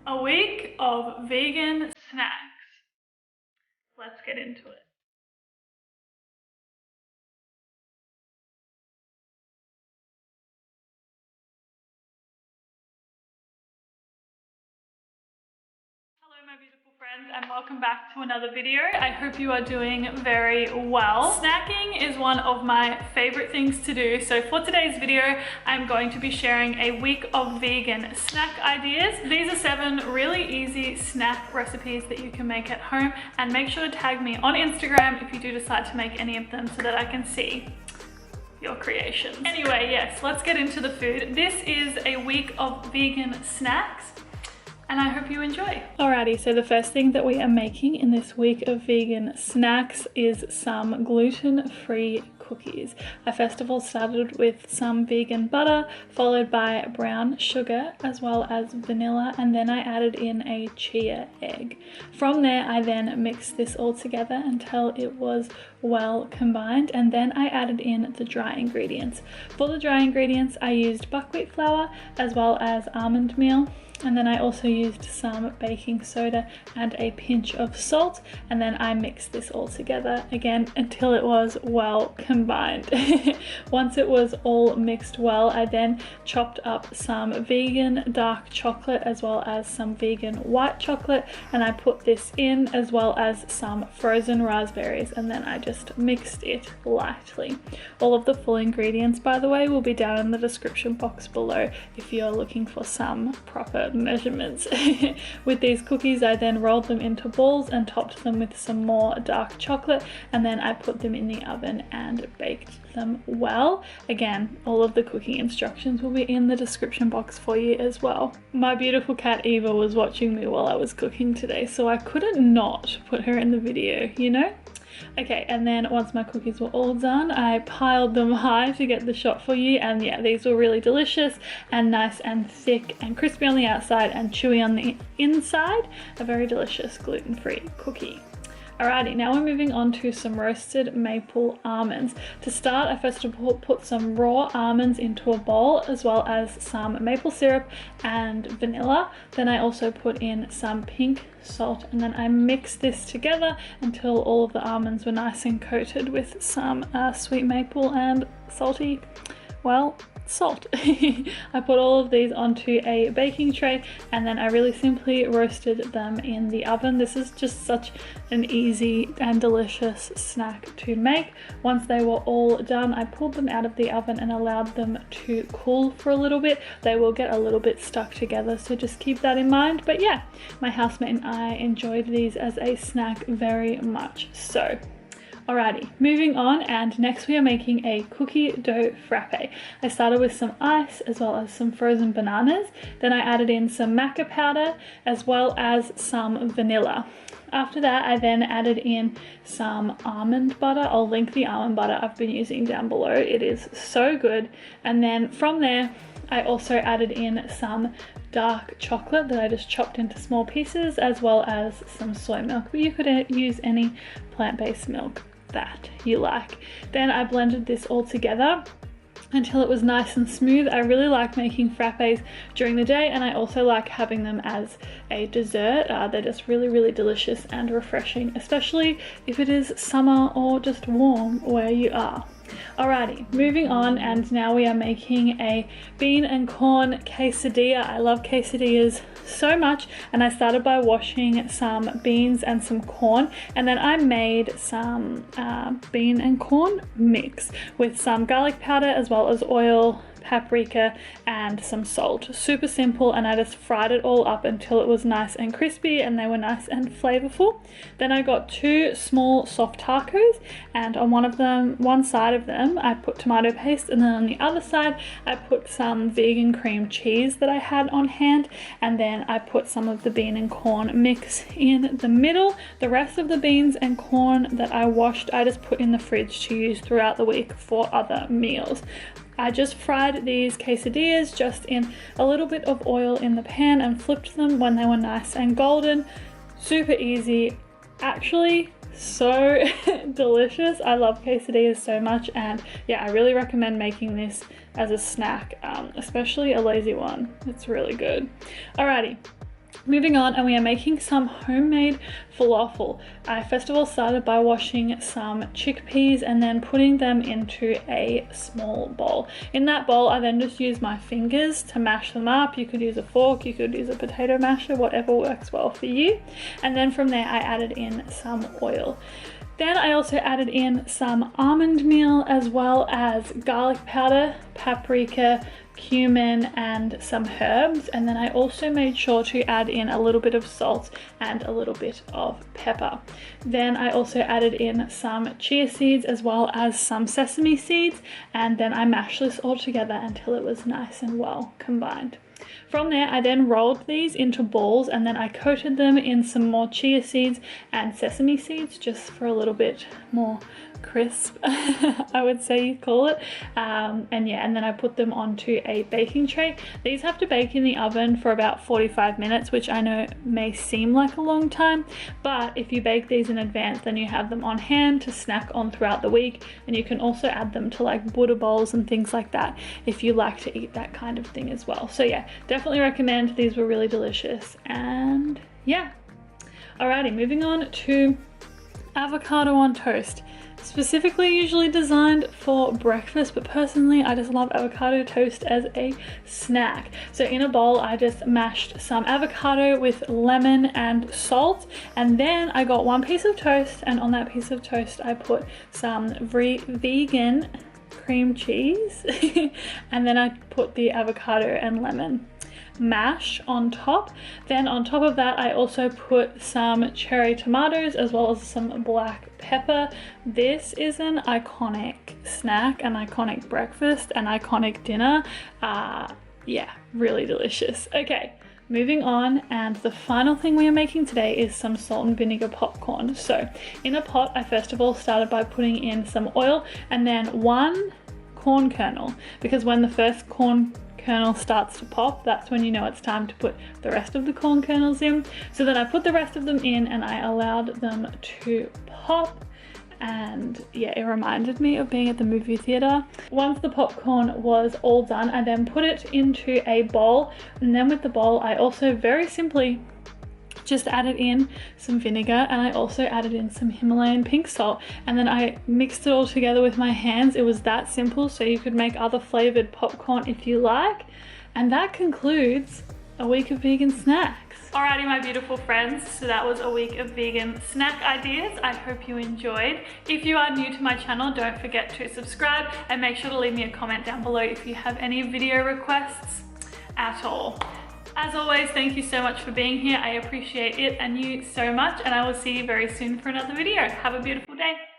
A week of vegan snacks. Let's get into it. Hello my beautiful friends and welcome back to another video. I hope you are doing very well. Snacking is one of my favorite things to do. So for today's video, I'm going to be sharing a week of vegan snack ideas. These are 7 really easy snack recipes that you can make at home, and make sure to tag me on Instagram if you do decide to make any of them so that I can see your creations. Anyway, yes, let's get into the food. This is a week of vegan snacks, and I hope you enjoy. Alrighty, so the first thing that we are making in this week of vegan snacks is some gluten-free cookies. I first of all started with some vegan butter, followed by brown sugar as well as vanilla, and then I added in a chia egg. From there, I then mixed this all together until it was well combined, and then I added in the dry ingredients. For the dry ingredients, I used buckwheat flour as well as almond meal. And then I also used some baking soda and a pinch of salt, and then I mixed this all together again until it was well combined. Once it was all mixed well, I then chopped up some vegan dark chocolate as well as some vegan white chocolate, and I put this in as well as some frozen raspberries, and then I just mixed it lightly. All of the full ingredients, by the way, will be down in the description box below if you're looking for some proper measurements. With these cookies, I then rolled them into balls and topped them with some more dark chocolate, and then I put them in the oven and baked them well. Again, all of the cooking instructions will be in the description box for you as well. My beautiful cat Eva was watching me while I was cooking today, so I couldn't not put her in the video, you know? Okay, and then once my cookies were all done, I piled them high to get the shot for you, and yeah, these were really delicious and nice and thick and crispy on the outside and chewy on the inside. A very delicious gluten-free cookie. Alrighty, now we're moving on to some roasted maple almonds. To start, I first of all put some raw almonds into a bowl as well as some maple syrup and vanilla. Then I also put in some pink salt, and then I mixed this together until all of the almonds were nice and coated with some sweet maple and salty, well, salt. I put all of these onto a baking tray, and then I really simply roasted them in the oven. This is just such an easy and delicious snack to make. Once they were all done, I pulled them out of the oven and allowed them to cool for a little bit. They will get a little bit stuck together, so just keep that in mind. But yeah, my housemate and I enjoyed these as a snack very much so. Alrighty, moving on, and next we are making a cookie dough frappe. I started with some ice as well as some frozen bananas. Then I added in some maca powder as well as some vanilla. After that, I then added in some almond butter. I'll link the almond butter I've been using down below. It is so good. And then from there, I also added in some dark chocolate that I just chopped into small pieces, as well as some soy milk, but you could use any plant-based milk that you like. Then I blended this all together until it was nice and smooth. I really like making frappes during the day, and I also like having them as a dessert. They're just really delicious and refreshing, especially if it is summer or just warm where you are. Alrighty, moving on, and now we are making a bean and corn quesadilla. I love quesadillas so much, and I started by washing some beans and some corn, and then I made some bean and corn mix with some garlic powder as well as oil, paprika and some salt. Super simple, and I just fried it all up until it was nice and crispy and they were nice and flavorful. Then I got 2 small soft tacos, and on one side of them I put tomato paste, and then on the other side I put some vegan cream cheese that I had on hand, and then I put some of the bean and corn mix in the middle. The rest of the beans and corn that I washed, I just put in the fridge to use throughout the week for other meals. I just fried these quesadillas just in a little bit of oil in the pan and flipped them when they were nice and golden. Super easy, actually so delicious. I love quesadillas so much, and yeah, I really recommend making this as a snack, especially a lazy one. It's really good. Alrighty. Moving on, and we are making some homemade falafel. I first of all started by washing some chickpeas and then putting them into a small bowl. In that bowl, I then just use my fingers to mash them up. You could use a fork, you could use a potato masher, whatever works well for you. And then from there, I added in some oil. Then I also added in some almond meal as well as garlic powder, paprika, cumin, and some herbs. And then I also made sure to add in a little bit of salt and a little bit of pepper. Then I also added in some chia seeds as well as some sesame seeds, and then I mashed this all together until it was nice and well combined. From there, I then rolled these into balls and then I coated them in some more chia seeds and sesame seeds just for a little bit more crisp, I would say you call it. And then I put them onto a baking tray. These have to bake in the oven for about 45 minutes, which I know may seem like a long time, but if you bake these in advance, then you have them on hand to snack on throughout the week, and you can also add them to like Buddha bowls and things like that if you like to eat that kind of thing as well. So yeah, definitely recommend. These were really delicious. And yeah, alrighty, moving on to avocado on toast. Specifically usually designed for breakfast, but personally I just love avocado toast as a snack. So in a bowl I just mashed some avocado with lemon and salt, and then I got one piece of toast, and on that piece of toast I put some vegan cream cheese and then I put the avocado and lemon mash on top. Then on top of that I also put some cherry tomatoes as well as some black pepper. This is an iconic snack, an iconic breakfast, an iconic dinner. Yeah, really delicious. Okay, moving on, and the final thing we are making today is some salt and vinegar popcorn. So in a pot I first of all started by putting in some oil and then one corn kernel, because when the first corn kernel starts to pop, that's when you know it's time to put the rest of the corn kernels in. So then I put the rest of them in and I allowed them to pop, and yeah, it reminded me of being at the movie theater. Once the popcorn was all done, I then put it into a bowl, and then with the bowl I also very simply just added in some vinegar, and I also added in some Himalayan pink salt, and then I mixed it all together with my hands. It was that simple. So you could make other flavored popcorn if you like. And that concludes a week of vegan snacks. Alrighty, my beautiful friends, so that was a week of vegan snack ideas. I hope you enjoyed. If you are new to my channel, don't forget to subscribe and make sure to leave me a comment down below if you have any video requests at all. As always, thank you so much for being here. I appreciate it and you so much, and I will see you very soon for another video. Have a beautiful day.